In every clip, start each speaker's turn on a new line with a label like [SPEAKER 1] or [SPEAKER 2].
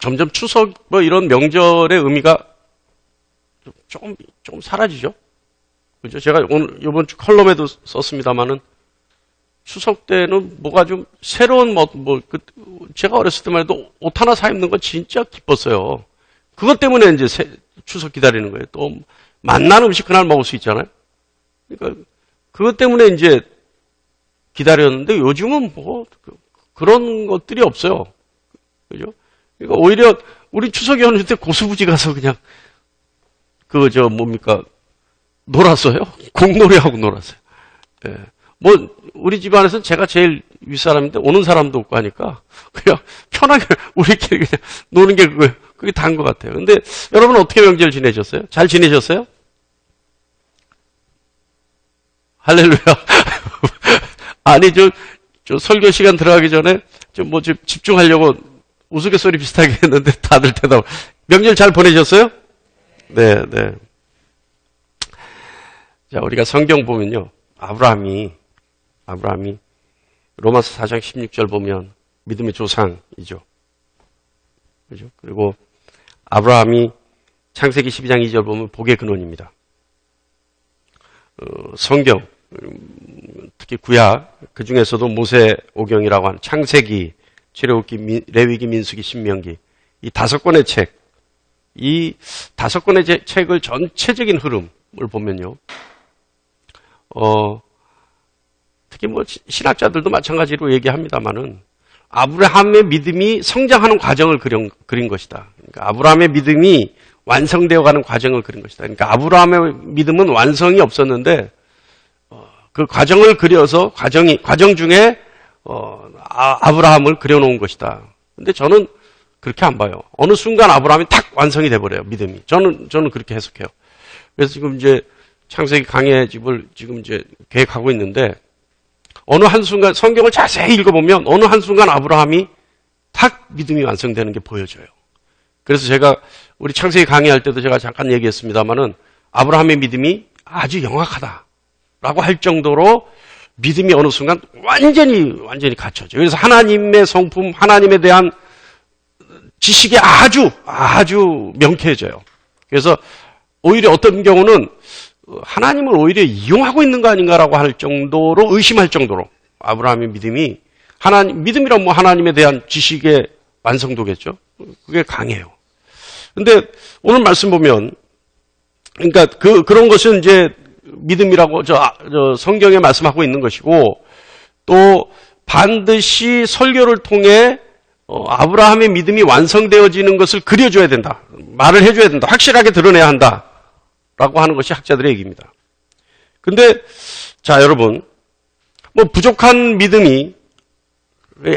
[SPEAKER 1] 점점 추석 뭐 이런 명절의 의미가 조금 사라지죠. 그죠? 제가 오늘 이번 주 컬럼에도 썼습니다만은 추석 때는 뭐가 좀 새로운 제가 어렸을 때만 해도 옷 하나 사 입는 건 진짜 기뻤어요. 그것 때문에 이제 추석 기다리는 거예요. 또 맛난 음식 그날 먹을 수 있잖아요. 그러니까 그것 때문에 이제 기다렸는데 요즘은 뭐 그런 것들이 없어요. 그죠? 그러니까 오히려 우리 추석 연휴 때 고수부지 가서 그냥 놀았어요. 공놀이하고 놀았어요. 예. 뭐 우리 집안에서는 제가 제일 윗사람인데 오는 사람도 없고 하니까 그냥 편하게 우리끼리 그냥 노는 게 그게 다인 것 같아요. 근데 여러분 어떻게 명절 지내셨어요? 잘 지내셨어요? 할렐루야. 아니 저 설교 시간 들어가기 전에 좀 집중하려고 우스갯소리 비슷하게 했는데 다들 대답. 명절 잘 보내셨어요? 네. 자, 우리가 성경 보면요. 아브라함이 로마서 4장 16절 보면 믿음의 조상이죠. 그죠? 그리고 아브라함이 창세기 12장 2절 보면 복의 근원입니다. 성경, 특히 구약, 그 중에서도 모세오경이라고 하는 창세기, 출애굽기, 레위기, 민수기, 신명기, 이 5권의 책, 이 5권의 책을 전체적인 흐름을 보면요. 특히 신학자들도 마찬가지로 얘기합니다만은 아브라함의 믿음이 성장하는 과정을 그린 것이다. 그러니까 아브라함의 믿음이 완성되어가는 과정을 그린 것이다. 그러니까 아브라함의 믿음은 완성이 없었는데 그 과정을 그려서 과정 중에 아브라함을 그려놓은 것이다. 근데 저는 그렇게 안 봐요. 어느 순간 아브라함이 탁 완성이 돼버려요. 믿음이. 저는 그렇게 해석해요. 그래서 지금 이제 창세기 강해 집을 지금 이제 계획하고 있는데 어느 한순간 성경을 자세히 읽어보면 어느 한순간 아브라함이 탁 믿음이 완성되는 게 보여져요. 그래서 제가 우리 창세기 강의할 때도 제가 잠깐 얘기했습니다만은 아브라함의 믿음이 아주 영악하다라고 할 정도로 믿음이 어느 순간 완전히 갖춰져요. 그래서 하나님의 성품, 하나님에 대한 지식이 아주 명쾌해져요. 그래서 오히려 어떤 경우는 하나님을 오히려 이용하고 있는 거 아닌가라고 할 정도로 의심할 정도로 아브라함의 믿음이 믿음이란 하나님에 대한 지식의 완성도겠죠. 그게 강해요. 근데 오늘 말씀 보면 그러니까 그런 것은 이제 믿음이라고 성경에 말씀하고 있는 것이고 또 반드시 설교를 통해 아브라함의 믿음이 완성되어지는 것을 그려줘야 된다. 말을 해줘야 된다. 확실하게 드러내야 한다. 라고 하는 것이 학자들의 얘기입니다. 근데, 자, 여러분, 부족한 믿음이,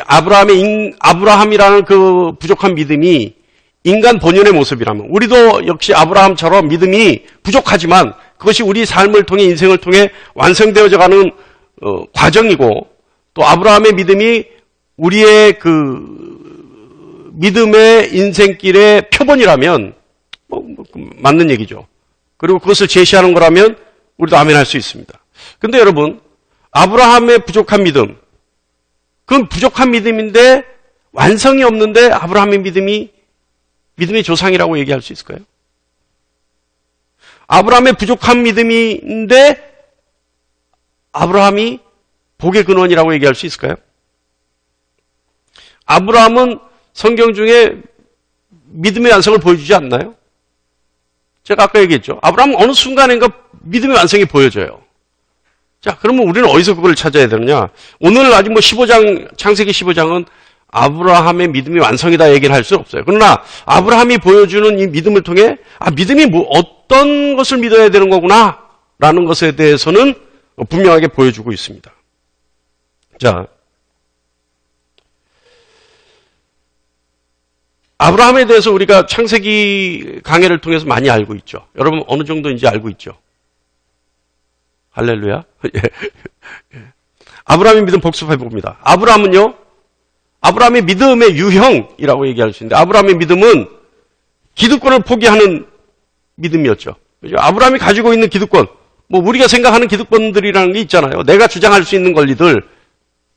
[SPEAKER 1] 아브라함이라는 그 부족한 믿음이 인간 본연의 모습이라면, 우리도 역시 아브라함처럼 믿음이 부족하지만 그것이 우리 삶을 통해, 인생을 통해 완성되어져 가는 과정이고, 또 아브라함의 믿음이 우리의 그 믿음의 인생길의 표본이라면, 맞는 얘기죠. 그리고 그것을 제시하는 거라면 우리도 아멘 할 수 있습니다. 근데 여러분, 아브라함의 부족한 믿음, 그건 부족한 믿음인데 완성이 없는데 아브라함의 믿음의 조상이라고 얘기할 수 있을까요? 아브라함의 부족한 믿음인데 아브라함이 복의 근원이라고 얘기할 수 있을까요? 아브라함은 성경 중에 믿음의 완성을 보여주지 않나요? 제가 아까 얘기했죠. 아브라함은 어느 순간인가 믿음의 완성이 보여져요. 자, 그러면 우리는 어디서 그걸 찾아야 되느냐? 오늘 아직 15장, 창세기 15장은 아브라함의 믿음이 완성이다 얘기를 할 수 없어요. 그러나 아브라함이 보여주는 이 믿음을 통해 믿음이 어떤 것을 믿어야 되는 거구나 라는 것에 대해서는 분명하게 보여주고 있습니다. 자, 아브라함에 대해서 우리가 창세기 강해를 통해서 많이 알고 있죠. 여러분 어느 정도인지 알고 있죠. 할렐루야. 아브라함의 믿음 복습해 봅니다. 아브라함의 믿음의 유형이라고 얘기할 수 있는데 아브라함의 믿음은 기득권을 포기하는 믿음이었죠. 그죠? 아브라함이 가지고 있는 기득권, 우리가 생각하는 기득권들이라는 게 있잖아요. 내가 주장할 수 있는 권리들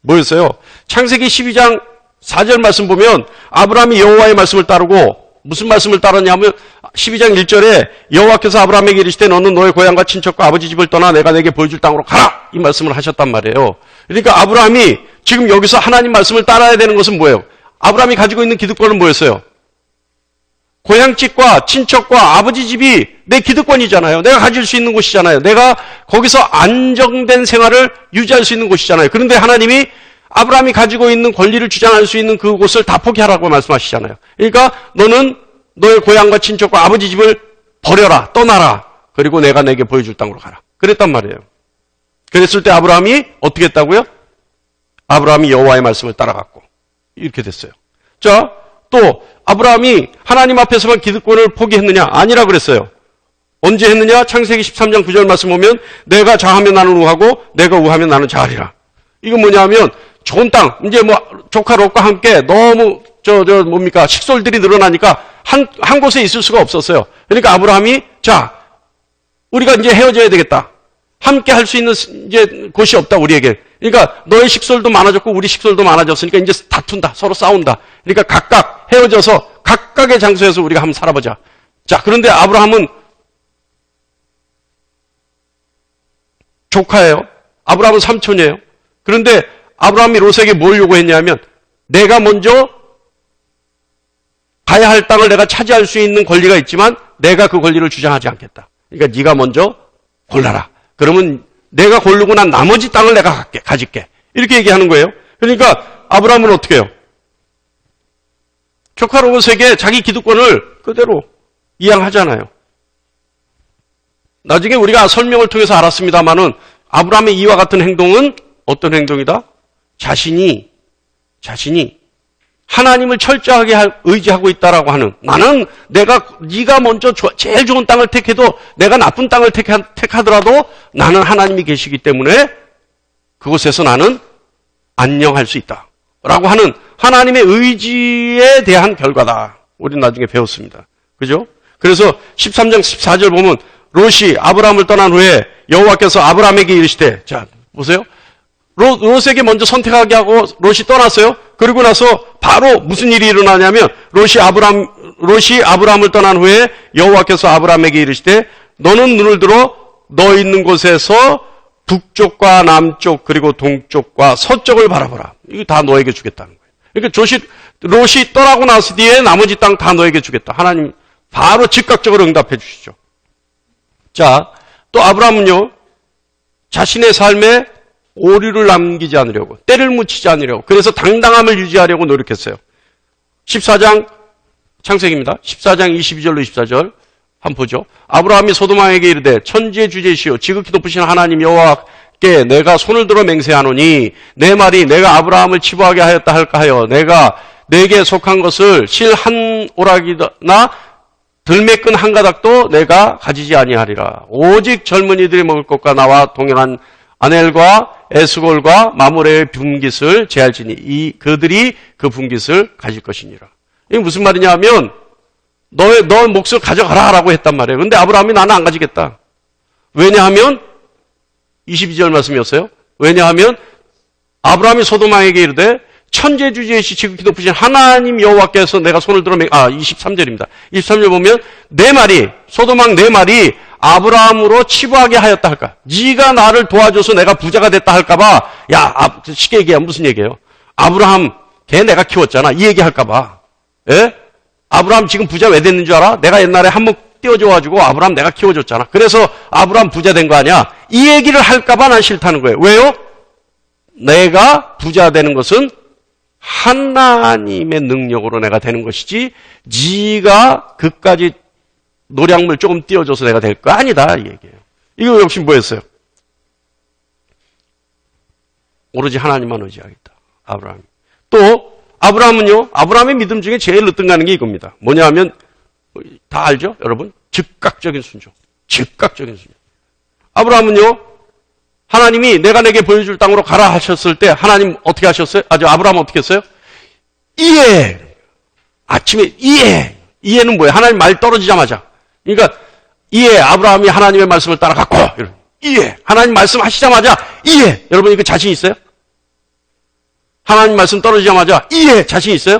[SPEAKER 1] 뭐였어요? 창세기 12장 4절 말씀 보면 아브라함이 여호와의 말씀을 따르고 무슨 말씀을 따르냐면 12장 1절에 여호와께서 아브라함에게 이르시되 너는 너의 고향과 친척과 아버지 집을 떠나 내가 내게 보여줄 땅으로 가라. 이 말씀을 하셨단 말이에요. 그러니까 아브라함이 지금 여기서 하나님 말씀을 따라야 되는 것은 뭐예요? 아브라함이 가지고 있는 기득권은 뭐였어요? 고향집과 친척과 아버지 집이 내 기득권이잖아요. 내가 가질 수 있는 곳이잖아요. 내가 거기서 안정된 생활을 유지할 수 있는 곳이잖아요. 그런데 하나님이 아브라함이 가지고 있는 권리를 주장할 수 있는 그곳을 다 포기하라고 말씀하시잖아요. 그러니까 너는 너의 고향과 친척과 아버지 집을 버려라, 떠나라. 그리고 내가 내게 보여줄 땅으로 가라. 그랬단 말이에요. 그랬을 때 아브라함이 어떻게 했다고요? 아브라함이 여호와의 말씀을 따라갔고 이렇게 됐어요. 자, 또 아브라함이 하나님 앞에서만 기득권을 포기했느냐? 아니라 그랬어요. 언제 했느냐? 창세기 13장 9절 말씀 보면 내가 좌하면 나는 우하고 내가 우하면 나는 좌하리라. 이건 뭐냐면 좋은 땅, 이제 뭐 조카 롯과 함께 너무 뭡니까? 식솔들이 늘어나니까 한 곳에 있을 수가 없었어요. 그러니까 아브라함이 자, 우리가 이제 헤어져야 되겠다. 함께 할 수 있는 이제 곳이 없다 우리에게. 그러니까 너의 식솔도 많아졌고 우리 식솔도 많아졌으니까 이제 다툰다. 서로 싸운다. 그러니까 각각 헤어져서 각각의 장소에서 우리가 한번 살아보자. 자, 그런데 아브라함은 조카예요. 아브라함은 삼촌이에요. 그런데 아브라함이 롯에게 뭘 요구했냐면 내가 먼저 가야 할 땅을 내가 차지할 수 있는 권리가 있지만 내가 그 권리를 주장하지 않겠다. 그러니까 네가 먼저 골라라. 그러면 내가 고르고 난 나머지 땅을 내가 가질게. 이렇게 얘기하는 거예요. 그러니까 아브라함은 어떻게 해요? 조카 롯에게 자기 기득권을 그대로 이양하잖아요. 나중에 우리가 설명을 통해서 알았습니다마는 아브라함의 이와 같은 행동은 어떤 행동이다? 자신이 하나님을 철저하게 의지하고 있다라고 하는 나는 네가 먼저 제일 좋은 땅을 택해도 내가 나쁜 땅을 택하더라도 나는 하나님이 계시기 때문에 그곳에서 나는 안녕할 수 있다. 라고 하는 하나님의 의지에 대한 결과다. 우리는 나중에 배웠습니다. 그죠? 그래서 13장 14절 보면 롯이 아브라함을 떠난 후에 여호와께서 아브라함에게 이르시되 자 보세요. 롯에게 먼저 선택하게 하고 롯이 떠났어요. 그리고 나서 바로 무슨 일이 일어나냐면 롯이 아브라함을 떠난 후에 여호와께서 아브라함에게 이르시되 너는 눈을 들어 너 있는 곳에서 북쪽과 남쪽 그리고 동쪽과 서쪽을 바라보라. 이거 다 너에게 주겠다는 거예요. 그러니까 롯이 떠나고 나서 뒤에 나머지 땅 다 너에게 주겠다. 하나님 바로 즉각적으로 응답해 주시죠. 자, 또 아브라함은요. 자신의 삶에 오류를 남기지 않으려고, 때를 묻히지 않으려고, 그래서 당당함을 유지하려고 노력했어요. 14장, 창세기입니다. 14장 22절로 24절, 한번 보죠. 아브라함이 소돔왕에게 이르되, 천지의 주제시오, 지극히 높으신 하나님 여호와께 내가 손을 들어 맹세하노니, 내 말이 내가 아브라함을 치부하게 하였다 할까 하여, 내가 내게 속한 것을 실 한 오락이나 들매끈 한 가닥도 내가 가지지 아니하리라. 오직 젊은이들이 먹을 것과 나와 동행한 아넬과 에스골과 마므레의 분깃을 제할지니 그들이 그 분깃을 가질 것이니라. 이게 무슨 말이냐 하면 너의 몫을 가져가라 라고 했단 말이에요. 근데 아브라함이 나는 안 가지겠다. 왜냐하면 22절 말씀이었어요. 왜냐하면 아브라함이 소돔왕에게 이르되 천재주제이시 지극히 높으신 하나님 여호와께서 내가 손을 들어 23절입니다. 23절 보면 내 말이 소돔왕 내 말이 아브라함으로 치부하게 하였다 할까? 네가 나를 도와줘서 내가 부자가 됐다 할까봐 쉽게 얘기하면 무슨 얘기예요? 아브라함 걔 내가 키웠잖아. 이 얘기 할까봐. 예? 아브라함 지금 부자 왜 됐는 줄 알아? 내가 옛날에 한몫 띄워줘가지고 아브라함 내가 키워줬잖아. 그래서 아브라함 부자 된 거 아니야? 이 얘기를 할까봐 난 싫다는 거예요. 왜요? 내가 부자 되는 것은 하나님의 능력으로 내가 되는 것이지 네가 그까지 노량물 조금 띄워줘서 내가 될 거 아니다 이 얘기예요. 이거 역시 뭐였어요? 오로지 하나님만 의지하겠다. 아브라함. 또 아브라함은요. 아브라함의 믿음 중에 제일 으뜸가는 게 이겁니다. 뭐냐 하면 다 알죠? 여러분? 즉각적인 순종. 즉각적인 순종. 아브라함은요. 하나님이 내가 내게 보여줄 땅으로 가라 하셨을 때 하나님 어떻게 하셨어요? 아브라함 어떻게 했어요? 이해. 아침에 이해. 이해는 뭐예요? 하나님 말 떨어지자마자. 그러니까 이해. 아브라함이 하나님의 말씀을 따라갔고 이해. 하나님 말씀하시자마자 이해. 여러분 이거 자신 있어요? 하나님 말씀 떨어지자마자 이해 자신 있어요?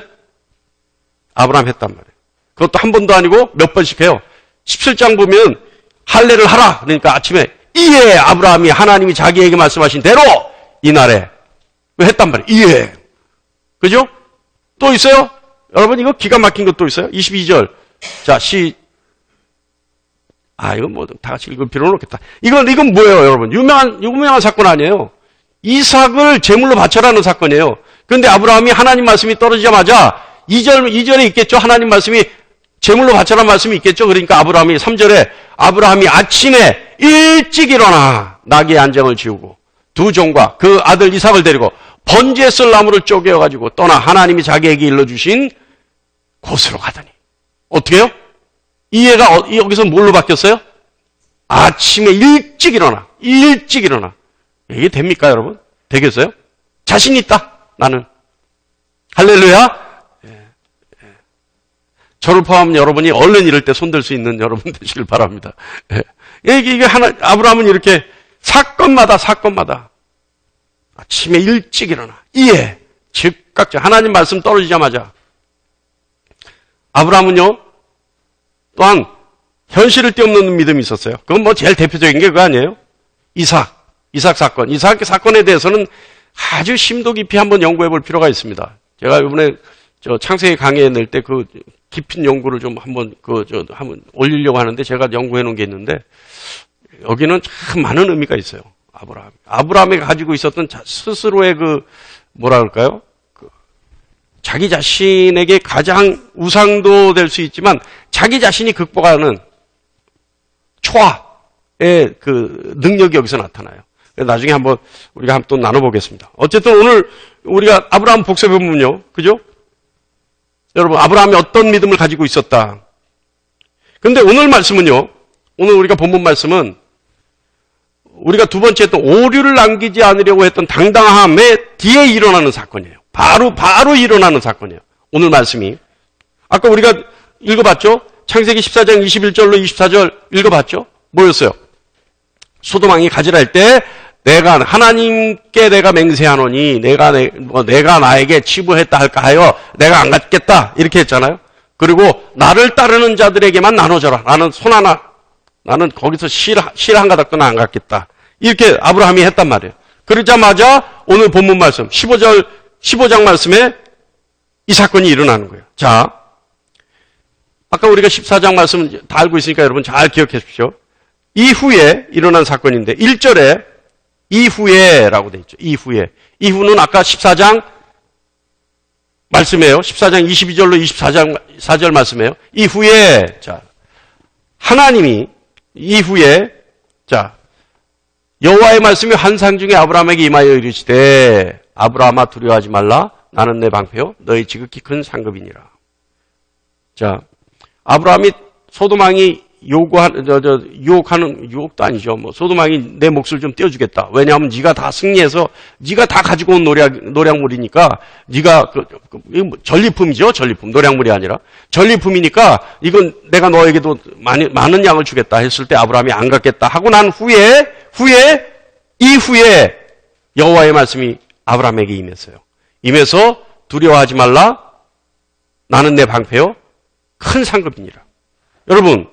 [SPEAKER 1] 아브라함 했단 말이에요. 그것도 한 번도 아니고 몇 번씩 해요. 17장 보면 할례를 하라. 그러니까 아침에 이해 아브라함이 하나님이 자기에게 말씀하신 대로 이날에 했단 말이에요. 이해. 그죠? 또 있어요? 여러분 이거 기가 막힌 것도 있어요. 22절. 자, 이건 뭐 다 같이 읽을 필요는 없겠다. 이건 뭐예요, 여러분? 유명한 사건 아니에요. 이삭을 제물로 바쳐라는 사건이에요. 그런데 아브라함이 하나님 말씀이 떨어지자마자 2절에 있겠죠. 하나님 말씀이 제물로 바쳐라는 말씀이 있겠죠. 그러니까 아브라함이 3절에 아브라함이 아침에 일찍 일어나 나귀의 안장을 지우고 두 종과 그 아들 이삭을 데리고 번제에 쓸 나무를 쪼개어가지고 떠나 하나님이 자기에게 일러주신 곳으로 가더니 어떻게 해요? 이해가 여기서 뭘로 바뀌었어요? 아침에 일찍 일어나. 이게 됩니까, 여러분? 되겠어요? 자신 있다, 나는. 할렐루야? 저를 포함한 여러분이 얼른 이럴 때 손들 수 있는 여러분 되시길 바랍니다. 이게 아브라함은 이렇게 사건마다 아침에 일찍 일어나. 이해. 즉각 하나님 말씀 떨어지자마자. 아브라함은요, 또한 현실을 뛰어넘는 믿음이 있었어요. 그건 뭐 제일 대표적인 게 그거 아니에요? 이삭 사건. 이삭 사건에 대해서는 아주 심도 깊이 한번 연구해 볼 필요가 있습니다. 제가 이번에 창세기 강의에 낼 때 그 깊은 연구를 좀 한번 한번 올리려고 하는데 제가 연구해 놓은 게 있는데 여기는 참 많은 의미가 있어요. 아브라함이 가지고 있었던 스스로의 뭐라 그럴까요? 자기 자신에게 가장 우상도 될 수 있지만 자기 자신이 극복하는 초아의 능력이 여기서 나타나요. 나중에 한번 우리가 한번 또 나눠보겠습니다. 어쨌든 오늘 우리가 아브라함 복습해 보면요. 그죠? 여러분, 아브라함이 어떤 믿음을 가지고 있었다. 그런데 오늘 말씀은요. 오늘 우리가 본문 말씀은 우리가 두 번째 했던 오류를 남기지 않으려고 했던 당당함의 뒤에 일어나는 사건이에요. 바로 일어나는 사건이에요. 오늘 말씀이. 아까 우리가 읽어봤죠? 창세기 14장 21절로 24절 읽어봤죠? 뭐였어요? 소돔 왕이 가지라 할 때 하나님께 내가 맹세하노니 내가 나에게 치부했다 할까 하여 내가 안 갖겠다 이렇게 했잖아요. 그리고 나를 따르는 자들에게만 나눠줘라. 나는 거기서 실 한 가닥도 안 갖겠다. 이렇게 아브라함이 했단 말이에요. 그러자마자 오늘 본문 말씀 15장 말씀에 이 사건이 일어나는 거예요. 자, 아까 우리가 14장 말씀 다 알고 있으니까 여러분 잘 기억해 주십시오. 이후에 일어난 사건인데 1절에 이후에라고 돼 있죠. 이후는 아까 14장 말씀이에요. 14장 22절로 24절 말씀이에요. 이후에 자 하나님이 이후에 자 여호와의 말씀이 환상 중에 아브라함에게 임하여 이르시되 아브라함아 두려워하지 말라. 나는 내 방패요 너희 지극히 큰 상급이니라. 자 아브라함이 소돔 왕이 유혹도 아니죠. 소돔 왕이 내 몫을 좀 떼어주겠다. 왜냐하면 네가 다 승리해서 네가 다 가지고 온 노량물이니까 네가 전리품이죠. 전리품. 노량물이 아니라 전리품이니까 이건 내가 너에게도 많은 양을 주겠다 했을 때 아브라함이 안 갖겠다 하고 난 이후에 여호와의 말씀이 아브라함에게 임했어요. 임해서 두려워하지 말라. 나는 내 방패요 큰 상급이니라. 여러분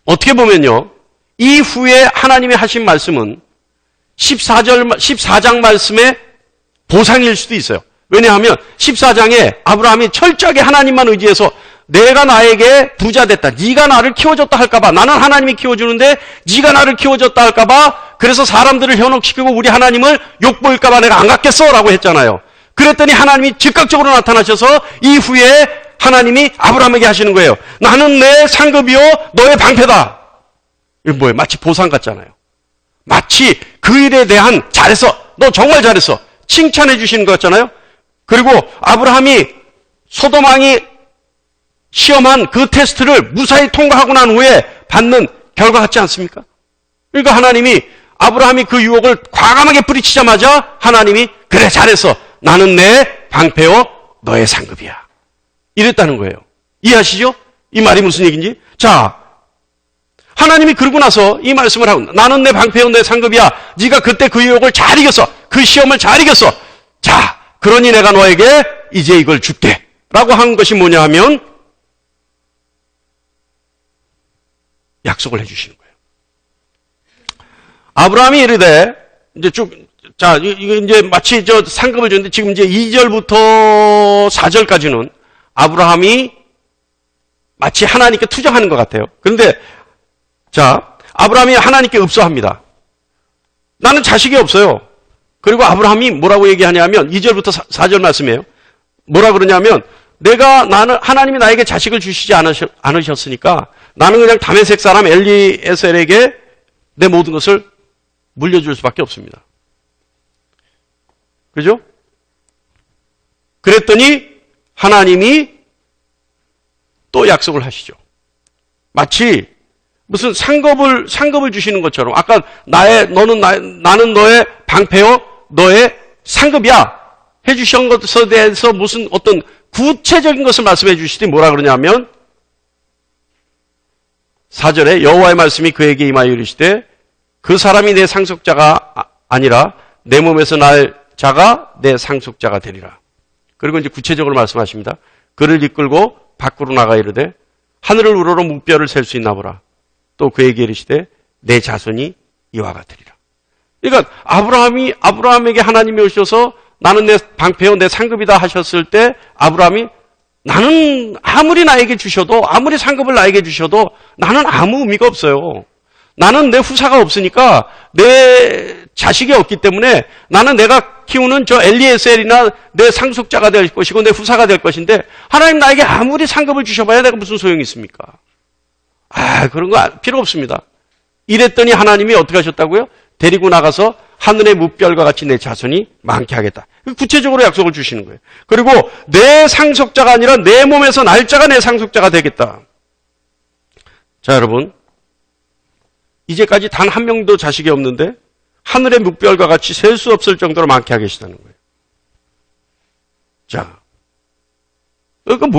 [SPEAKER 1] 어떻게 보면요. 이후에 하나님이 하신 말씀은 14장 말씀의 보상일 수도 있어요. 왜냐하면 14장에 아브라함이 철저하게 하나님만 의지해서 내가 나에게 부자 됐다. 네가 나를 키워줬다 할까봐. 나는 하나님이 키워주는데 네가 나를 키워줬다 할까봐. 그래서 사람들을 현혹시키고 우리 하나님을 욕보일까봐 내가 안 갖겠어 라고 했잖아요. 그랬더니 하나님이 즉각적으로 나타나셔서 이후에 하나님이 아브라함에게 하시는 거예요. 나는 내 상급이요 너의 방패다. 이거 뭐예요? 마치 보상 같잖아요. 마치 그 일에 대한 잘했어. 너 정말 잘했어. 칭찬해 주시는 것 같잖아요. 그리고 아브라함이 소돔 왕이 시험한 그 테스트를 무사히 통과하고 난 후에 받는 결과 같지 않습니까? 그러니까 하나님이 아브라함이 그 유혹을 과감하게 뿌리치자마자 하나님이 그래 잘했어. 나는 내 방패요 너의 상급이야. 이랬다는 거예요. 이해하시죠? 이 말이 무슨 얘기인지? 자, 하나님이 그러고 나서 이 말씀을 하고 나는 내 방패요 내 상급이야. 네가 그때 그 유혹을 잘 이겼어. 그 시험을 잘 이겼어. 자, 그러니 내가 너에게 이제 이걸 줄게. 라고 한 것이 뭐냐 하면 약속을 해주시는 거예요. 아브라함이 이르되, 이제 자, 이거 이제 마치 상급을 줬는데 지금 이제 2절부터 4절까지는 아브라함이 마치 하나님께 투정하는 것 같아요. 그런데, 자, 아브라함이 하나님께 읍소합니다. 나는 자식이 없어요. 그리고 아브라함이 뭐라고 얘기하냐면 2절부터 4절 말씀이에요. 뭐라 그러냐면 하나님이 나에게 자식을 주시지 않으셨으니까 나는 그냥 다메섹 사람 엘리에셀에게 내 모든 것을 물려줄 수밖에 없습니다. 그죠? 그랬더니 하나님이 또 약속을 하시죠. 마치 무슨 상급을 주시는 것처럼 아까 나는 너의 방패요, 너의 상급이야 해주신 것에 대해서 무슨 어떤 구체적인 것을 말씀해 주시더니 뭐라 그러냐면 4절에 여호와의 말씀이 그에게 임하여 이르시되 그 사람이 내 상속자가 아니라 내 몸에서 날 자가 내 상속자가 되리라. 그리고 이제 구체적으로 말씀하십니다. 그를 이끌고 밖으로 나가 이르되 하늘을 우러러 무뼈를 셀 수 있나 보라. 또 그에게 이르시되 내 자손이 이와 같으리라. 그러니까 아브라함에게 하나님이 오셔서 나는 내 방패요 내 상급이다 하셨을 때 아브라함이 나는 아무리 나에게 주셔도 아무리 상급을 나에게 주셔도 나는 아무 의미가 없어요. 나는 내 후사가 없으니까 내 자식이 없기 때문에 나는 내가 키우는 저 엘리에셀이나 내 상속자가 될 것이고 내 후사가 될 것인데 하나님 나에게 아무리 상급을 주셔봐야 내가 무슨 소용이 있습니까? 그런 거 필요 없습니다. 이랬더니 하나님이 어떻게 하셨다고요? 데리고 나가서 하늘의 무별과 같이 내 자손이 많게 하겠다. 구체적으로 약속을 주시는 거예요. 그리고 내 상속자가 아니라 내 몸에서 날짜가 내 상속자가 되겠다. 자, 여러분. 이제까지 단 한 명도 자식이 없는데 하늘의 묵별과 같이 셀 수 없을 정도로 많게 하겠다는 거예요. 자, 그러면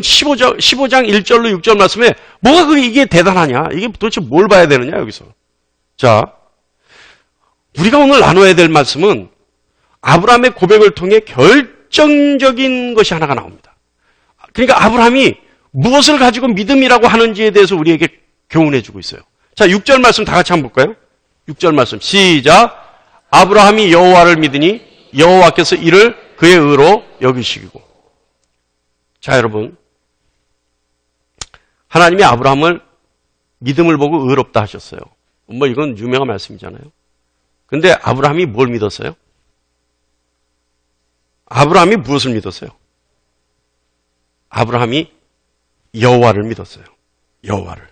[SPEAKER 1] 15장 1절로 6절 말씀에 뭐가 이게 대단하냐? 이게 도대체 뭘 봐야 되느냐, 여기서. 자, 우리가 오늘 나눠야 될 말씀은 아브라함의 고백을 통해 결정적인 것이 하나가 나옵니다. 그러니까 아브라함이 무엇을 가지고 믿음이라고 하는지에 대해서 우리에게 교훈해 주고 있어요. 자, 6절 말씀 다 같이 한번 볼까요? 6절 말씀 시작. 아브라함이 여호와를 믿으니 여호와께서 이를 그의 의로 여기시고. 자, 여러분, 하나님이 아브라함을 믿음을 보고 의롭다 하셨어요. 뭐 이건 유명한 말씀이잖아요. 근데 아브라함이 뭘 믿었어요? 아브라함이 무엇을 믿었어요? 아브라함이 여호와를 믿었어요. 여호와를.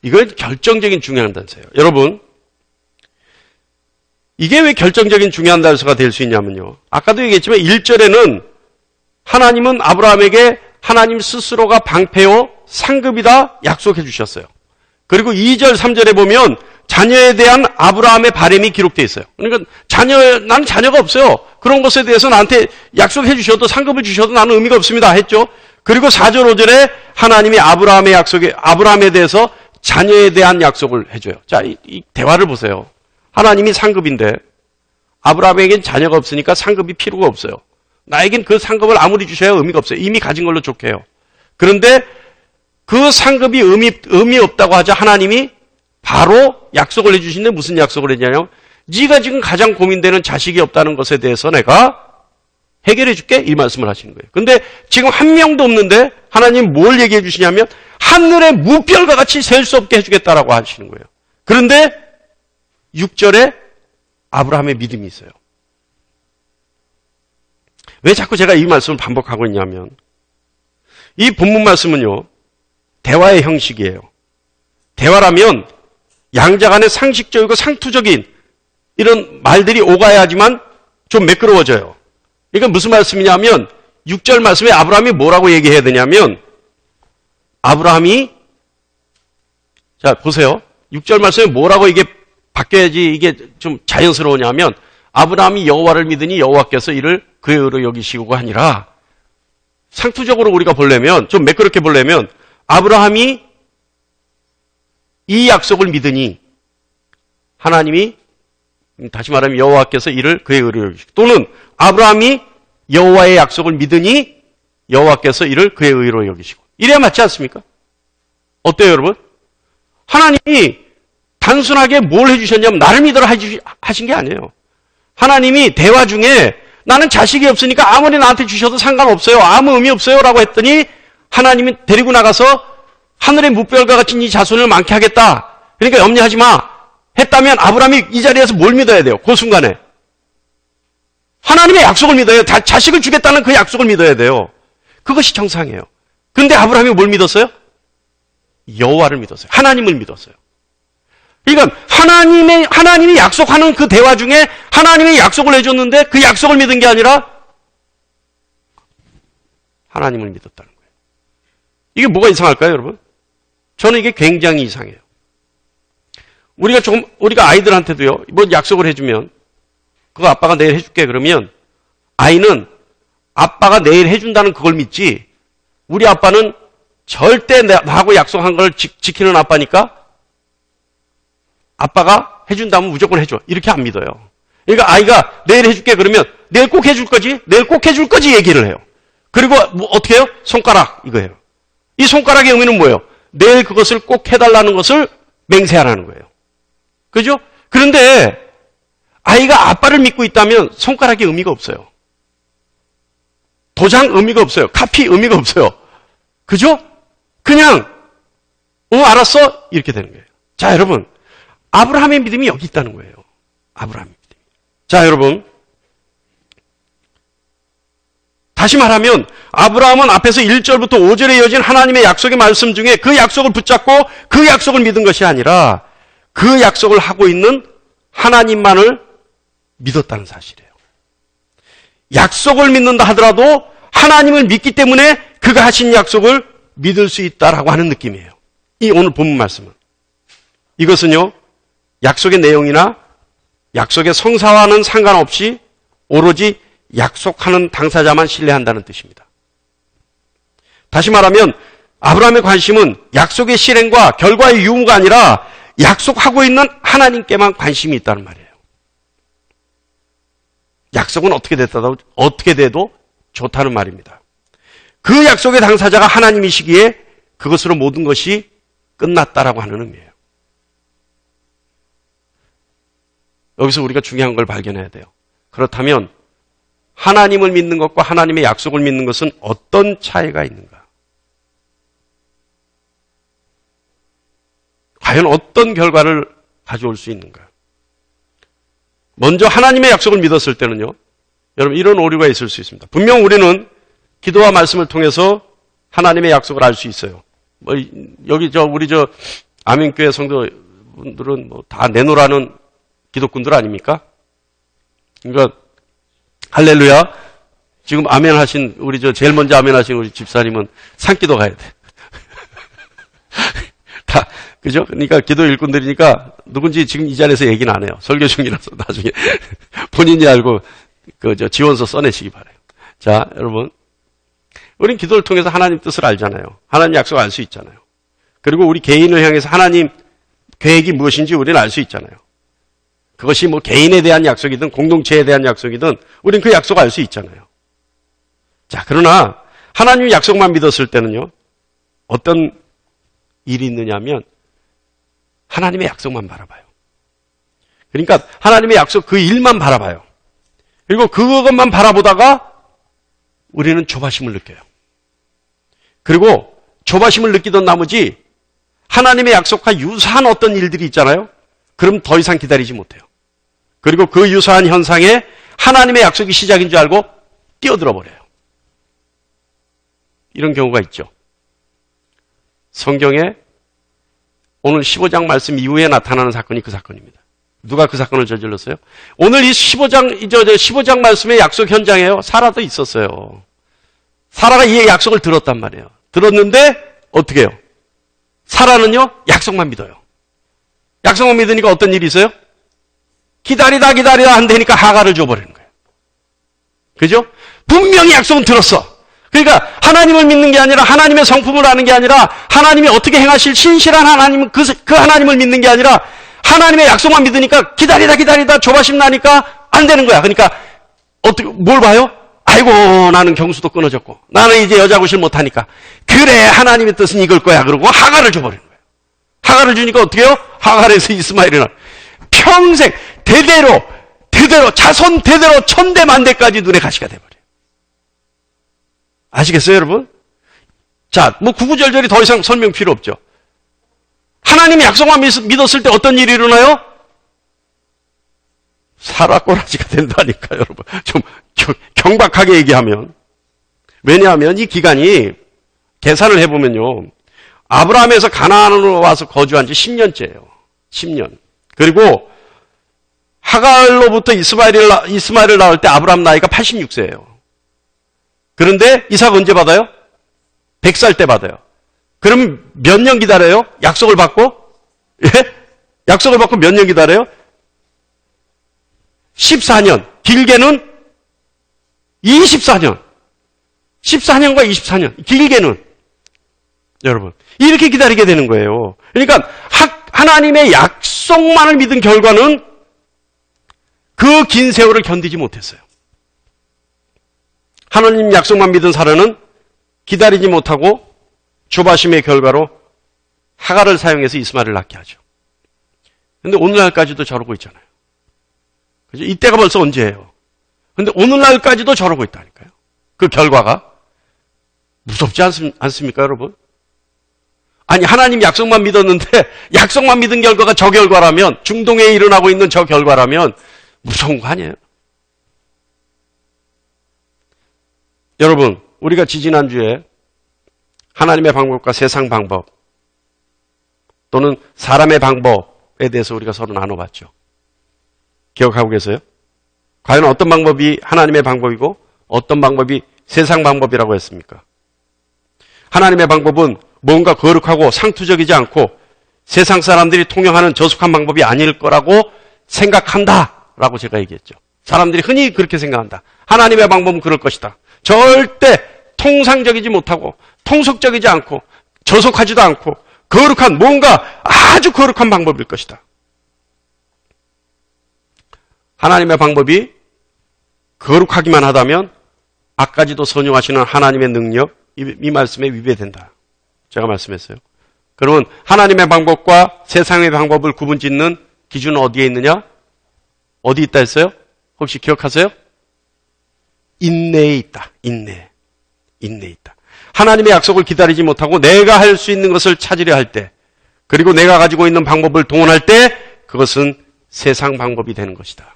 [SPEAKER 1] 이건 결정적인 중요한 단서예요. 여러분, 이게 왜 결정적인 중요한 단서가 될 수 있냐면요. 아까도 얘기했지만 1절에는 하나님은 아브라함에게 하나님 스스로가 방패요 상급이다 약속해 주셨어요. 그리고 2절, 3절에 보면 자녀에 대한 아브라함의 바람이 기록되어 있어요. 그러니까 나는 자녀가 없어요. 그런 것에 대해서 나한테 약속해 주셔도 상급을 주셔도 나는 의미가 없습니다 했죠. 그리고 4절, 5절에 하나님이 아브라함에 대해서 자녀에 대한 약속을 해줘요. 자, 이 대화를 보세요. 하나님이 상급인데 아브라함에겐 자녀가 없으니까 상급이 필요가 없어요. 나에겐 그 상급을 아무리 주셔야 의미가 없어요. 이미 가진 걸로 족해요. 그런데 그 상급이 의미 없다고 하자 하나님이 바로 약속을 해주시는데 무슨 약속을 했냐면 네가 지금 가장 고민되는 자식이 없다는 것에 대해서 내가 해결해 줄게 이 말씀을 하시는 거예요. 근데 지금 한 명도 없는데 하나님 뭘 얘기해 주시냐면 하늘의 무별과 같이 셀 수 없게 해주겠다라고 하시는 거예요. 그런데 6절에 아브라함의 믿음이 있어요. 왜 자꾸 제가 이 말씀을 반복하고 있냐면 이 본문 말씀은요. 대화의 형식이에요. 대화라면 양자 간의 상식적이고 상투적인 이런 말들이 오가야지만 좀 매끄러워져요. 이건 무슨 말씀이냐면 6절 말씀에 아브라함이 뭐라고 얘기해야 되냐면 아브라함이 자 보세요. 6절 말씀에 뭐라고 이게 바뀌어야지 이게 좀 자연스러우냐면 아브라함이 여호와를 믿으니 여호와께서 이를 그의 의로 여기시고 하니라. 상투적으로 우리가 보려면 좀 매끄럽게 보려면 아브라함이 이 약속을 믿으니 하나님이 다시 말하면 여호와께서 이를 그의 의로 여기시고, 또는 아브라함이 여호와의 약속을 믿으니 여호와께서 이를 그의 의로 여기시고. 이래야 맞지 않습니까? 어때요, 여러분? 하나님이 단순하게 뭘 해주셨냐면 나를 믿으라 하신 게 아니에요. 하나님이 대화 중에 나는 자식이 없으니까 아무리 나한테 주셔도 상관없어요. 아무 의미 없어요. 라고 했더니 하나님이 데리고 나가서 하늘의 무별과 같이 네 자손을 많게 하겠다. 그러니까 염려하지 마. 했다면 아브라함이 이 자리에서 뭘 믿어야 돼요? 그 순간에. 하나님의 약속을 믿어야 돼요. 자식을 주겠다는 그 약속을 믿어야 돼요. 그것이 정상이에요. 그런데 아브라함이 뭘 믿었어요? 여호와를 믿었어요. 하나님을 믿었어요. 그러니까 하나님이 약속하는 그 대화 중에 하나님이 약속을 해줬는데 그 약속을 믿은 게 아니라 하나님을 믿었다는 거예요. 이게 뭐가 이상할까요, 여러분? 저는 이게 굉장히 이상해요. 우리가 아이들한테도요, 뭐 약속을 해주면, 그거 아빠가 내일 해줄게 그러면, 아이는 아빠가 내일 해준다는 그걸 믿지, 우리 아빠는 절대 나하고 약속한 걸 지키는 아빠니까, 아빠가 해준다면 무조건 해줘. 이렇게 안 믿어요. 그러니까 아이가 내일 해줄게 그러면, 내일 꼭 해줄 거지? 내일 꼭 해줄 거지? 얘기를 해요. 그리고 뭐 어떻게 해요? 손가락, 이거예요. 이 손가락의 의미는 뭐예요? 내일 그것을 꼭 해달라는 것을 맹세하라는 거예요. 그죠? 그런데 아이가 아빠를 믿고 있다면 손가락의 의미가 없어요. 도장 의미가 없어요. 카피 의미가 없어요. 그죠? 그냥 알았어? 이렇게 되는 거예요. 자, 여러분, 아브라함의 믿음이 여기 있다는 거예요. 아브라함의 믿음이. 자, 여러분, 다시 말하면 아브라함은 앞에서 1절부터 5절에 이어진 하나님의 약속의 말씀 중에 그 약속을 붙잡고 그 약속을 믿은 것이 아니라 그 약속을 하고 있는 하나님만을 믿었다는 사실이에요. 약속을 믿는다 하더라도 하나님을 믿기 때문에 그가 하신 약속을 믿을 수 있다라고 하는 느낌이에요. 이 오늘 본문 말씀은. 이것은요, 약속의 내용이나 약속의 성사와는 상관없이 오로지 약속하는 당사자만 신뢰한다는 뜻입니다. 다시 말하면 아브라함의 관심은 약속의 실행과 결과의 유무가 아니라 약속하고 있는 하나님께만 관심이 있다는 말이에요. 약속은 어떻게 돼도 좋다는 말입니다. 그 약속의 당사자가 하나님이시기에 그것으로 모든 것이 끝났다라고 하는 의미예요. 여기서 우리가 중요한 걸 발견해야 돼요. 그렇다면 하나님을 믿는 것과 하나님의 약속을 믿는 것은 어떤 차이가 있는가? 과연 어떤 결과를 가져올 수 있는가? 먼저 하나님의 약속을 믿었을 때는요, 여러분 이런 오류가 있을 수 있습니다. 분명 우리는 기도와 말씀을 통해서 하나님의 약속을 알 수 있어요. 우리 아멘교회 성도분들은 다 내놓으라는 기독군들 아닙니까? 그러니까 할렐루야. 지금 아멘 하신 제일 먼저 아멘 하신 우리 집사님은 산기도 가야 돼. 다 그죠? 그러니까 기도 일꾼들이니까 누군지 지금 이 자리에서 얘기는 안 해요. 설교 중이라서 나중에 본인이 알고 지원서 써내시기 바라요. 자, 여러분, 우린 기도를 통해서 하나님 뜻을 알잖아요. 하나님 약속을 알 수 있잖아요. 그리고 우리 개인을 향해서 하나님 계획이 무엇인지 우리는 알 수 있잖아요. 그것이 개인에 대한 약속이든 공동체에 대한 약속이든 우린 그 약속을 알 수 있잖아요. 자, 그러나 하나님 약속만 믿었을 때는요, 어떤 일이 있느냐면 하나님의 약속만 바라봐요. 그러니까 하나님의 약속 그 일만 바라봐요. 그리고 그것만 바라보다가 우리는 조바심을 느껴요. 그리고 조바심을 느끼던 나머지 하나님의 약속과 유사한 어떤 일들이 있잖아요. 그럼 더 이상 기다리지 못해요. 그리고 그 유사한 현상에 하나님의 약속이 시작인 줄 알고 뛰어들어 버려요. 이런 경우가 있죠. 성경에 오늘 15장 말씀 이후에 나타나는 사건이 그 사건입니다. 누가 그 사건을 저질렀어요? 오늘 이 15장 말씀의 약속 현장에요. 사라도 있었어요. 사라가 이 약속을 들었단 말이에요. 들었는데 어떻게 해요? 사라는요, 약속만 믿어요. 약속만 믿으니까 어떤 일이 있어요? 기다리다 안 되니까 하가를 줘버리는 거예요. 그죠? 분명히 약속은 들었어. 그러니까 하나님을 믿는 게 아니라 하나님의 성품을 아는 게 아니라 하나님이 어떻게 행하실 신실한 하나님, 그 하나님을 믿는 게 아니라 하나님의 약속만 믿으니까 기다리다 조바심 나니까 안 되는 거야. 그러니까 어떻게 뭘 봐요? 아이고 나는 경수도 끊어졌고 나는 이제 여자 구실 못하니까 그래 하나님의 뜻은 이걸 거야. 그러고 하갈을 줘버리는 거예요. 하갈을 주니까 어떻게 해요? 하갈에서 이스마엘이 나. 평생 대대로 자손 대대로 천대만대까지 눈에 가시가 돼버려요. 아시겠어요 여러분? 자, 뭐 구구절절히 더 이상 설명 필요 없죠. 하나님이 약속만 믿었을 때 어떤 일이 일어나요? 사라꼬라지가 된다니까 여러분. 좀 경박하게 얘기하면. 왜냐하면 이 기간이 계산을 해보면요. 아브라함에서 가나안으로 와서 거주한 지 10년째예요. 10년. 그리고 하갈로부터 이스마엘을 낳을 때 아브라함 나이가 86세예요. 그런데 이삭 언제 받아요? 100살 때 받아요. 그럼 몇 년 기다려요? 약속을 받고? 예? 약속을 받고 몇 년 기다려요? 14년. 길게는 24년. 14년과 24년. 길게는. 여러분. 이렇게 기다리게 되는 거예요. 그러니까 하나님의 약속만을 믿은 결과는 그 긴 세월을 견디지 못했어요. 하나님 약속만 믿은 사람은 기다리지 못하고 조바심의 결과로 하갈을 사용해서 이스마엘을 낳게 하죠. 그런데 오늘날까지도 저러고 있잖아요. 그죠? 이때가 벌써 언제예요? 그런데 오늘날까지도 저러고 있다니까요. 그 결과가 무섭지 않습니까, 여러분? 아니 하나님 약속만 믿었는데 약속만 믿은 결과가 저 결과라면 중동에 일어나고 있는 저 결과라면 무서운 거 아니에요? 여러분 우리가 지지난주에 하나님의 방법과 세상 방법 또는 사람의 방법에 대해서 우리가 서로 나눠봤죠. 기억하고 계세요? 과연 어떤 방법이 하나님의 방법이고 어떤 방법이 세상 방법이라고 했습니까? 하나님의 방법은 뭔가 거룩하고 상투적이지 않고 세상 사람들이 통용하는 저속한 방법이 아닐 거라고 생각한다라고 제가 얘기했죠. 사람들이 흔히 그렇게 생각한다. 하나님의 방법은 그럴 것이다. 절대 통상적이지 못하고 통속적이지 않고 저속하지도 않고 거룩한 뭔가 아주 거룩한 방법일 것이다. 하나님의 방법이 거룩하기만 하다면 아까지도 선용하시는 하나님의 능력 이 말씀에 위배된다. 제가 말씀했어요. 그러면 하나님의 방법과 세상의 방법을 구분짓는 기준은 어디에 있느냐? 어디 있다 했어요? 혹시 기억하세요? 인내에 있다. 인내에 있다. 하나님의 약속을 기다리지 못하고 내가 할 수 있는 것을 찾으려 할 때, 그리고 내가 가지고 있는 방법을 동원할 때 그것은 세상 방법이 되는 것이다.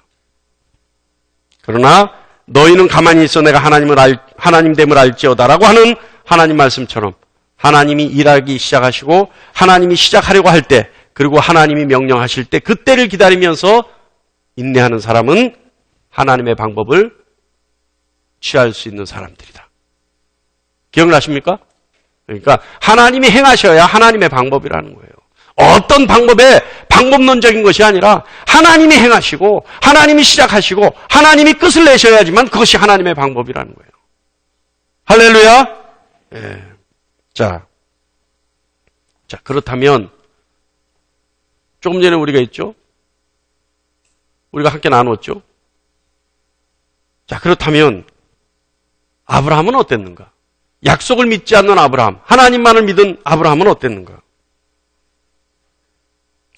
[SPEAKER 1] 그러나 너희는 가만히 있어 내가 하나님됨을 알지어다라고 하는 하나님 말씀처럼 하나님이 일하기 시작하시고 하나님이 시작하려고 할 때 그리고 하나님이 명령하실 때 그때를 기다리면서 인내하는 사람은 하나님의 방법을 취할 수 있는 사람들이다. 기억나십니까? 그러니까 하나님이 행하셔야 하나님의 방법이라는 거예요. 어떤 방법에 방법론적인 것이 아니라 하나님이 행하시고 하나님이 시작하시고 하나님이 끝을 내셔야지만 그것이 하나님의 방법이라는 거예요. 할렐루야. 예. 자, 그렇다면 조금 전에 우리가 했죠? 우리가 함께 나눴죠? 자, 그렇다면 아브라함은 어땠는가? 약속을 믿지 않는 아브라함, 하나님만을 믿은 아브라함은 어땠는가?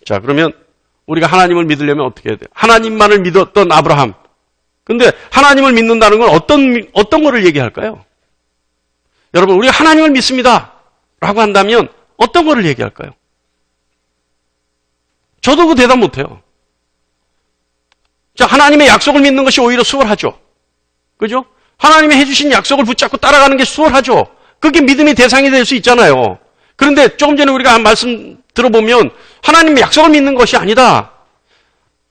[SPEAKER 1] 자, 그러면 우리가 하나님을 믿으려면 어떻게 해야 돼요? 하나님만을 믿었던 아브라함. 근데 하나님을 믿는다는 건 어떤 거를 얘기할까요? 여러분, 우리가 하나님을 믿습니다. 라고 한다면 어떤 거를 얘기할까요? 저도 그 대답 못해요. 자, 하나님의 약속을 믿는 것이 오히려 수월하죠. 그죠? 하나님이 해주신 약속을 붙잡고 따라가는 게 수월하죠. 그게 믿음의 대상이 될 수 있잖아요. 그런데 조금 전에 우리가 한 말씀 들어보면 하나님의 약속을 믿는 것이 아니다.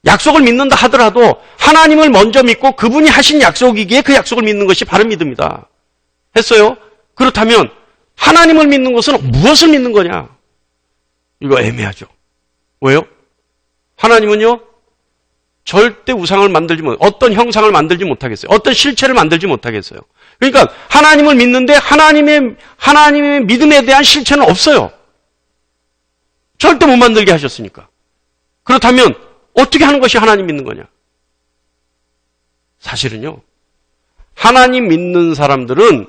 [SPEAKER 1] 약속을 믿는다 하더라도 하나님을 먼저 믿고 그분이 하신 약속이기에 그 약속을 믿는 것이 바른 믿음이다. 했어요? 그렇다면 하나님을 믿는 것은 무엇을 믿는 거냐? 이거 애매하죠. 왜요? 하나님은요, 절대 우상을 만들지 못, 어떤 형상을 만들지 못하겠어요. 어떤 실체를 만들지 못하겠어요. 그러니까 하나님을 믿는데 하나님의 믿음에 대한 실체는 없어요. 절대 못 만들게 하셨으니까. 그렇다면 어떻게 하는 것이 하나님 믿는 거냐? 사실은요, 하나님 믿는 사람들은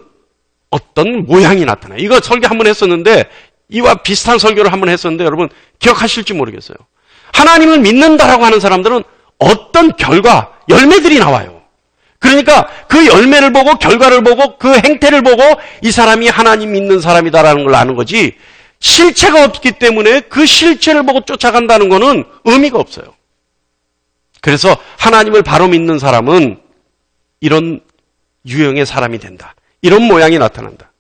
[SPEAKER 1] 어떤 모양이 나타나요. 이거 설교 한번 했었는데, 이와 비슷한 설교를 한번 했었는데, 여러분 기억하실지 모르겠어요. 하나님을 믿는다라고 하는 사람들은 어떤 결과, 열매들이 나와요. 그러니까 그 열매를 보고, 결과를 보고, 그 행태를 보고 이 사람이 하나님 믿는 사람이다라는 걸 아는 거지, 실체가 없기 때문에 그 실체를 보고 쫓아간다는 거는 의미가 없어요. 그래서 하나님을 바로 믿는 사람은 이런 유형의 사람이 된다. 이런 모양이 나타난다.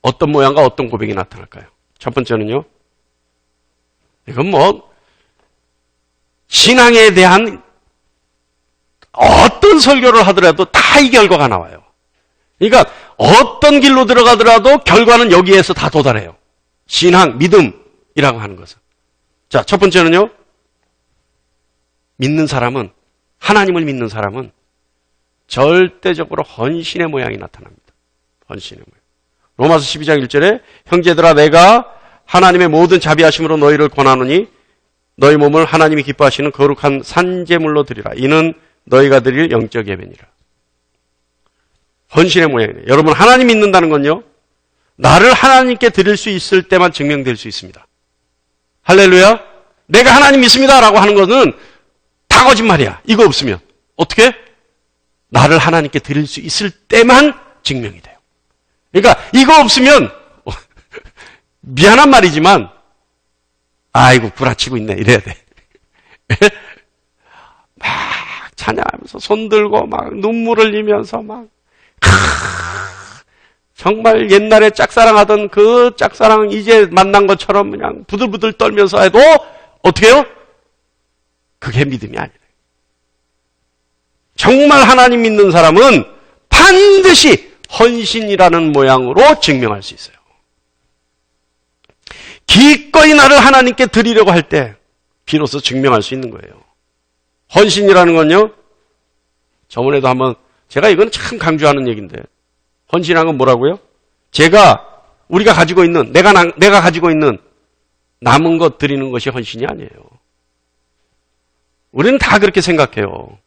[SPEAKER 1] 어떤 모양과 어떤 고백이 나타날까요? 첫 번째는요, 이건 신앙에 대한 어떤 설교를 하더라도 다 이 결과가 나와요. 그러니까 어떤 길로 들어가더라도 결과는 여기에서 다 도달해요. 신앙, 믿음이라고 하는 것은. 자, 첫 번째는요, 믿는 사람은, 하나님을 믿는 사람은 절대적으로 헌신의 모양이 나타납니다. 헌신의 모양. 로마서 12장 1절에 형제들아 내가 하나님의 모든 자비하심으로 너희를 권하노니 너희 몸을 하나님이 기뻐하시는 거룩한 산제물로 드리라. 이는 너희가 드릴 영적 예배니라. 헌신의 모양이에요. 여러분, 하나님 믿는다는 건요, 나를 하나님께 드릴 수 있을 때만 증명될 수 있습니다. 할렐루야. 내가 하나님 믿습니다라고 하는 것은 다 거짓말이야. 이거 없으면 어떻게? 나를 하나님께 드릴 수 있을 때만 증명이 돼요. 그러니까 이거 없으면 미안한 말이지만 아이고 구라치고 있네 이래야 돼. 막 찬양하면서 손 들고 막 눈물을 흘리면서 막 정말 옛날에 짝사랑하던 그 짝사랑 이제 만난 것처럼 그냥 부들부들 떨면서 해도 어떻게 해요? 그게 믿음이 아니에요. 정말 하나님 믿는 사람은 반드시 헌신이라는 모양으로 증명할 수 있어요. 기꺼이 나를 하나님께 드리려고 할 때 비로소 증명할 수 있는 거예요. 헌신이라는 건요, 저번에도 한번 제가 이건 참 강조하는 얘기인데, 헌신한 건 뭐라고요? 우리가 가지고 있는, 내가 가지고 있는 남은 것 드리는 것이 헌신이 아니에요. 우리는 다 그렇게 생각해요.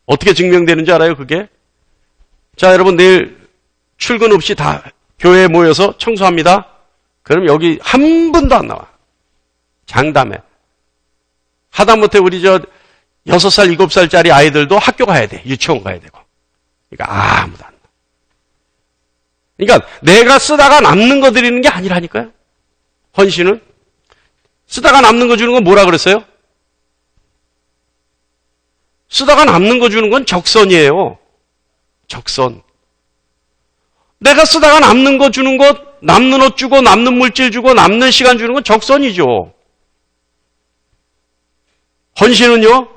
[SPEAKER 1] 어떻게 증명되는지 알아요, 그게? 자, 여러분, 내일 출근 없이 다 교회에 모여서 청소합니다. 그럼 여기 한 분도 안 나와. 장담해. 하다못해 우리 6살, 7살짜리 아이들도 학교 가야 돼. 유치원 가야 되고. 그러니까 아무도 안 나와. 그러니까 내가 쓰다가 남는 거 드리는 게 아니라니까요. 헌신은. 쓰다가 남는 거 주는 건 뭐라 그랬어요? 쓰다가 남는 거 주는 건 적선이에요. 적선. 내가 쓰다가 남는 거 주는 것, 남는 옷 주고, 남는 물질 주고, 남는 시간 주는 건 적선이죠. 헌신은요,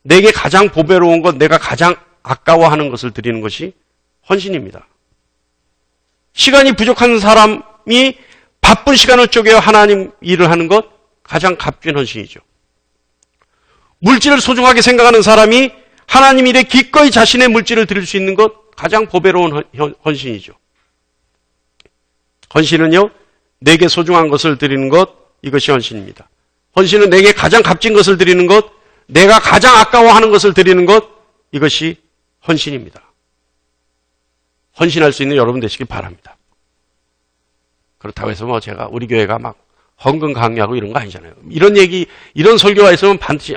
[SPEAKER 1] 내게 가장 보배로운 것, 내가 가장 아까워하는 것을 드리는 것이 헌신입니다. 시간이 부족한 사람이 바쁜 시간을 쪼개어 하나님 일을 하는 것, 가장 값진 헌신이죠. 물질을 소중하게 생각하는 사람이 하나님 일에 기꺼이 자신의 물질을 드릴 수 있는 것, 가장 보배로운 헌신이죠. 헌신은요, 내게 소중한 것을 드리는 것, 이것이 헌신입니다. 헌신은 내게 가장 값진 것을 드리는 것, 내가 가장 아까워하는 것을 드리는 것, 이것이 헌신입니다. 헌신할 수 있는 여러분 되시길 바랍니다. 그렇다고 해서 제가 우리 교회가 막 헌금 강요하고 이런 거 아니잖아요. 이런 얘기, 이런 설교가 있으면 반드시,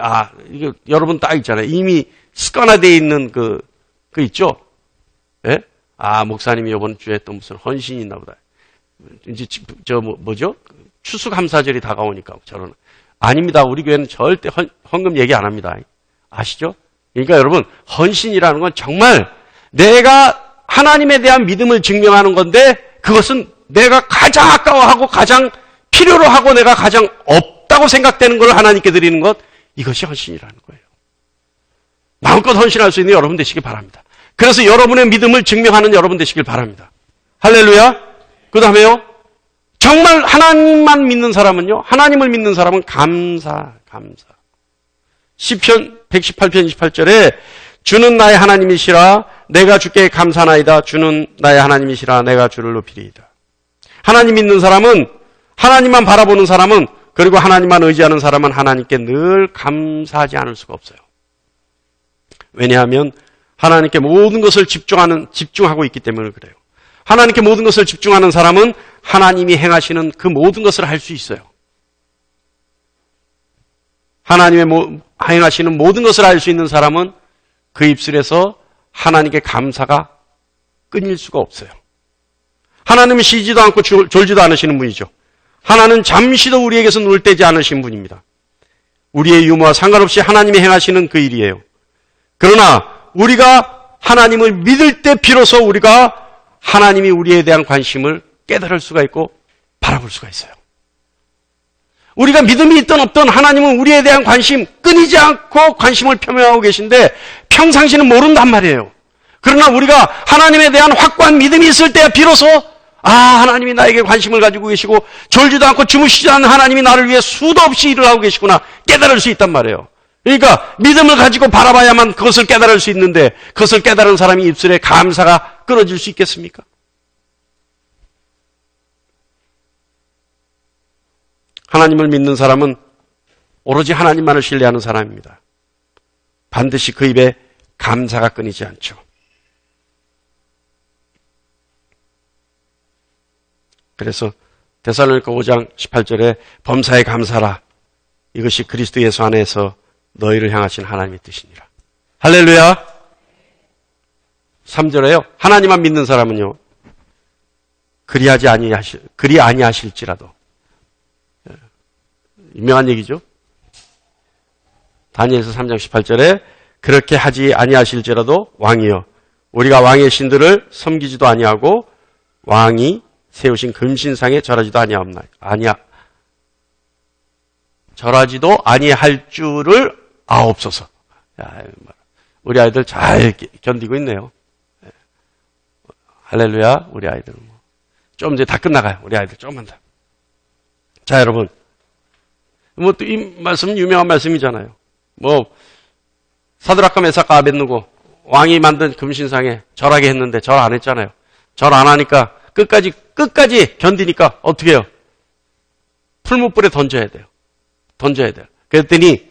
[SPEAKER 1] 이거 여러분 딱 있잖아요. 이미 습관화되어 있는 그 있죠? 예? 목사님이 이번 주에 또 무슨 헌신이 있나 보다. 이제 뭐죠? 추수감사절이 다가오니까 저는. 아닙니다. 우리 교회는 절대 헌금 얘기 안 합니다. 아시죠? 그러니까 여러분, 헌신이라는 건 정말 내가 하나님에 대한 믿음을 증명하는 건데, 그것은 내가 가장 아까워하고 가장 필요로 하고 내가 가장 없다고 생각되는 걸 하나님께 드리는 것, 이것이 헌신이라는 거예요. 마음껏 헌신할 수 있는 여러분 되시길 바랍니다. 그래서 여러분의 믿음을 증명하는 여러분 되시길 바랍니다. 할렐루야. 그 다음에요, 정말 하나님만 믿는 사람은요, 하나님을 믿는 사람은 감사. 시편 118편 28절에 주는 나의 하나님이시라 내가 주께 감사나이다. 주는 나의 하나님이시라 내가 주를 높이리이다. 하나님 믿는 사람은, 하나님만 바라보는 사람은, 그리고 하나님만 의지하는 사람은 하나님께 늘 감사하지 않을 수가 없어요. 왜냐하면 하나님께 모든 것을 집중하고 있기 때문에 그래요. 하나님께 모든 것을 집중하는 사람은 하나님이 행하시는 그 모든 것을 할 수 있어요. 하나님의 행하시는 모든 것을 알 수 있는 사람은 그 입술에서 하나님께 감사가 끊일 수가 없어요. 하나님은 쉬지도 않고 졸지도 않으시는 분이죠. 하나님은 잠시도 우리에게서 눈을 떼지 않으신 분입니다. 우리의 유무와 상관없이 하나님이 행하시는 그 일이에요. 그러나 우리가 하나님을 믿을 때 비로소 우리가 하나님이 우리에 대한 관심을 깨달을 수가 있고 바라볼 수가 있어요. 우리가 믿음이 있든 없든 하나님은 우리에 대한 관심 끊이지 않고 관심을 표명하고 계신데 평상시는 모른단 말이에요. 그러나 우리가 하나님에 대한 확고한 믿음이 있을 때야 비로소 하나님이 나에게 관심을 가지고 계시고 졸지도 않고 주무시지 않는 하나님이 나를 위해 수도 없이 일을 하고 계시구나 깨달을 수 있단 말이에요. 그러니까 믿음을 가지고 바라봐야만 그것을 깨달을 수 있는데 그것을 깨달은 사람이 입술에 감사가 끊어질 수 있겠습니까? 하나님을 믿는 사람은 오로지 하나님만을 신뢰하는 사람입니다. 반드시 그 입에 감사가 끊이지 않죠. 그래서 데살로니가 5장 18절에 범사에 감사라. 이것이 그리스도 예수 안에서 너희를 향하신 하나님의 뜻이니라. 할렐루야. 3절에요. 하나님만 믿는 사람은요. 그리 아니하실지라도. 유명한 얘기죠. 다니엘서 3장 18절에 그렇게 하지 아니하실지라도 왕이여 우리가 왕의 신들을 섬기지도 아니하고 왕이 세우신 금신상에 절하지도 절하지도 아니할 줄을 아옵소서. 우리 아이들 잘 견디고 있네요. 할렐루야. 우리 아이들 좀 이제 다 끝나가요. 우리 아이들 조금만 더. 자, 여러분. 또 이 말씀은 유명한 말씀이잖아요. 사드락과 메삭과 아벳느고 왕이 만든 금신상에 절하게 했는데 절 안 했잖아요. 절 안 하니까 끝까지 견디니까 어떻게 해요? 풀무불에 던져야 돼요. 그랬더니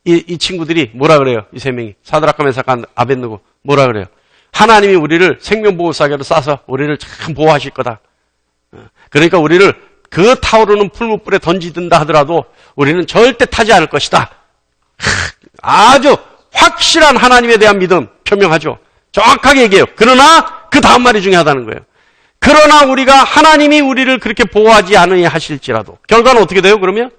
[SPEAKER 1] 이 친구들이 뭐라 그래요? 이 세 명이 사드락과 메삭과 아벳느고 뭐라 그래요? 하나님이 우리를 생명보호사계로 싸서 우리를 참 보호하실 거다. 그러니까 우리를 그 타오르는 풀무불에 던지든다 하더라도 우리는 절대 타지 않을 것이다. 아주 확실한 하나님에 대한 믿음 표명하죠. 정확하게 얘기해요. 그러나 그 다음 말이 중요하다는 거예요. 그러나 우리가 하나님이 우리를 그렇게 보호하지 않으니 하실지라도 결과는 어떻게 돼요? 그러면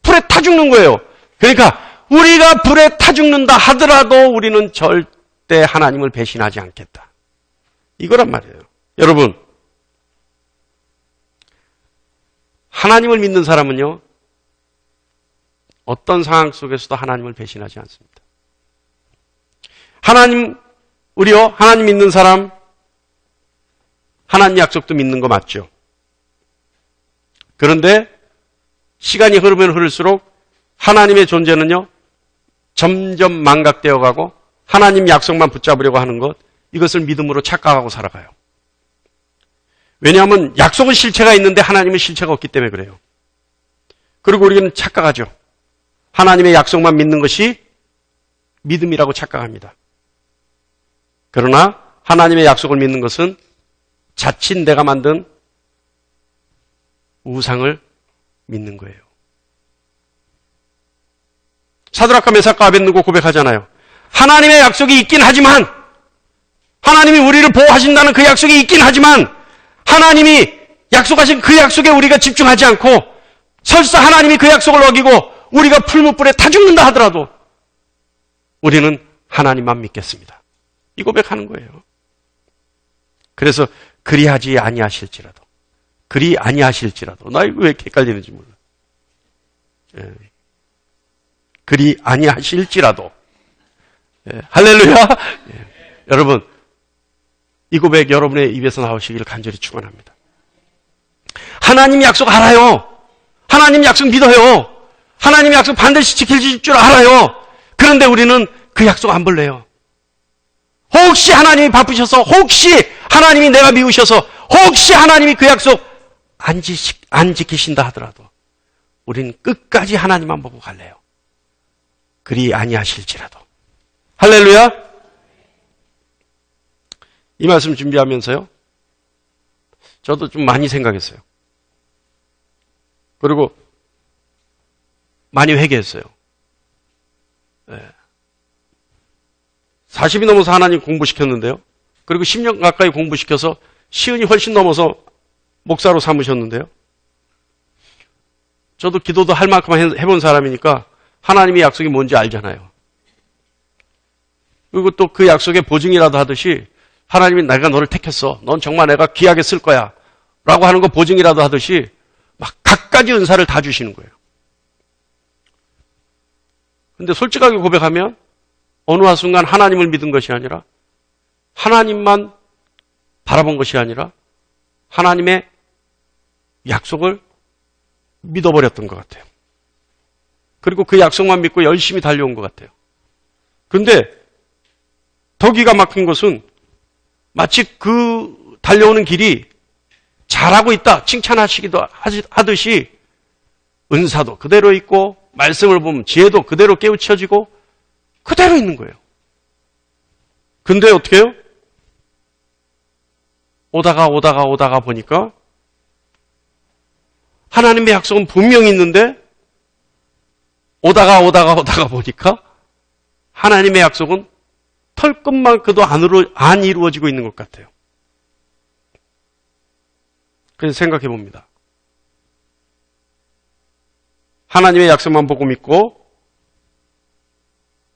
[SPEAKER 1] 불에 타 죽는 거예요. 그러니까 우리가 불에 타 죽는다 하더라도 우리는 절대 하나님을 배신하지 않겠다. 이거란 말이에요. 여러분, 하나님을 믿는 사람은요, 어떤 상황 속에서도 하나님을 배신하지 않습니다. 우리요, 하나님 믿는 사람, 하나님 약속도 믿는 거 맞죠? 그런데 시간이 흐르면 흐를수록 하나님의 존재는요, 점점 망각되어 가고 하나님 약속만 붙잡으려고 하는 것, 이것을 믿음으로 착각하고 살아가요. 왜냐하면 약속은 실체가 있는데 하나님은 실체가 없기 때문에 그래요. 그리고 우리는 착각하죠. 하나님의 약속만 믿는 것이 믿음이라고 착각합니다. 그러나 하나님의 약속을 믿는 것은 자칫 내가 만든 우상을 믿는 거예요. 사드락과 메삭과 아벳느고 고백하잖아요. 하나님의 약속이 있긴 하지만 하나님이 우리를 보호하신다는 그 약속이 있긴 하지만 하나님이 약속하신 그 약속에 우리가 집중하지 않고 설사 하나님이 그 약속을 어기고 우리가 풀무불에 타 죽는다 하더라도 우리는 하나님만 믿겠습니다. 이 고백하는 거예요. 그래서 그리 아니하실지라도 나 이거 왜 이렇게 헷갈리는지 몰라. 예. 그리 아니하실지라도 할렐루야. 예. 여러분, 이 고백 여러분의 입에서 나오시기를 간절히 축원합니다. 하나님 약속 알아요. 하나님 약속 믿어요. 하나님 약속 반드시 지킬 줄 알아요. 그런데 우리는 그 약속 안 볼래요. 혹시 하나님이 바쁘셔서, 혹시 하나님이 내가 미우셔서, 혹시 하나님이 그 약속 안 지키신다 하더라도 우리는 끝까지 하나님만 보고 갈래요. 그리 아니하실지라도. 할렐루야. 이 말씀 준비하면서요, 저도 좀 많이 생각했어요. 그리고 많이 회개했어요. 40이 넘어서 하나님 공부시켰는데요. 그리고 10년 가까이 공부시켜서 시은이 훨씬 넘어서 목사로 삼으셨는데요. 저도 기도도 할 만큼 해본 사람이니까 하나님의 약속이 뭔지 알잖아요. 그리고 또 그 약속의 보증이라도 하듯이 하나님이 내가 너를 택했어. 넌 정말 내가 귀하게 쓸 거야. 라고 하는 거 보증이라도 하듯이 막 갖가지 은사를 다 주시는 거예요. 근데 솔직하게 고백하면 어느 한순간 하나님을 믿은 것이 아니라 하나님만 바라본 것이 아니라 하나님의 약속을 믿어버렸던 것 같아요. 그리고 그 약속만 믿고 열심히 달려온 것 같아요. 근데 더 기가 막힌 것은 마치 그 달려오는 길이 잘하고 있다 칭찬하시기도 하듯이 은사도 그대로 있고 말씀을 보면 지혜도 그대로 깨우쳐지고 그대로 있는 거예요. 근데 어떻게 해요? 오다가 보니까 하나님의 약속은 분명히 있는데 오다가 보니까 하나님의 약속은 털끝만큼도 안 이루어지고 있는 것 같아요. 그래서 생각해 봅니다. 하나님의 약속만 보고 믿고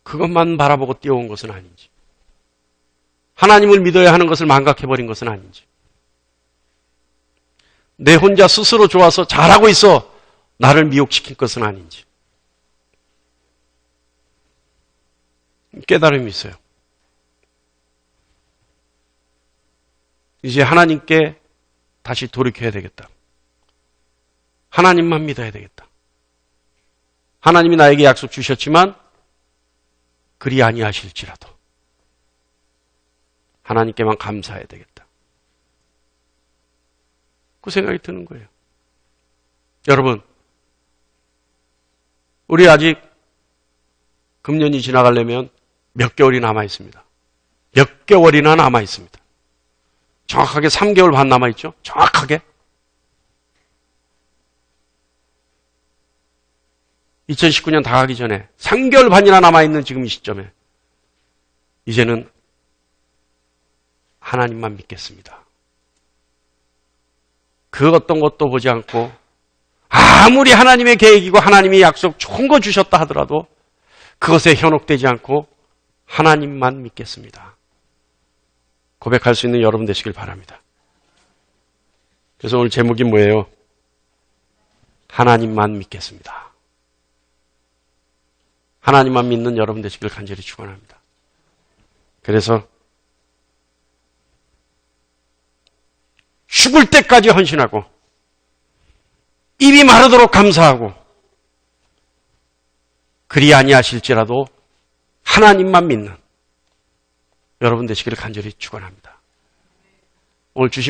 [SPEAKER 1] 그것만 바라보고 뛰어온 것은 아닌지, 하나님을 믿어야 하는 것을 망각해버린 것은 아닌지, 내 혼자 스스로 좋아서 잘하고 있어 나를 미혹시킨 것은 아닌지 깨달음이 있어요. 이제 하나님께 다시 돌이켜야 되겠다. 하나님만 믿어야 되겠다. 하나님이 나에게 약속 주셨지만 그리 아니하실지라도 하나님께만 감사해야 되겠다. 그 생각이 드는 거예요. 여러분, 우리 아직 금년이 지나가려면 몇 개월이 남아 있습니다. 몇 개월이나 남아 있습니다. 정확하게 3개월 반 남아 있죠? 정확하게. 2019년 다 가기 전에 3개월 반이나 남아있는 지금 이 시점에 이제는 하나님만 믿겠습니다. 그 어떤 것도 보지 않고 아무리 하나님의 계획이고 하나님이 약속 좋은 거 주셨다 하더라도 그것에 현혹되지 않고 하나님만 믿겠습니다. 고백할 수 있는 여러분 되시길 바랍니다. 그래서 오늘 제목이 뭐예요? 하나님만 믿겠습니다. 하나님만 믿는 여러분 되시길 간절히 축원합니다. 그래서 죽을 때까지 헌신하고 입이 마르도록 감사하고 그리 아니하실지라도 하나님만 믿는 여러분 되시기를 간절히 축원합니다. 오늘 주신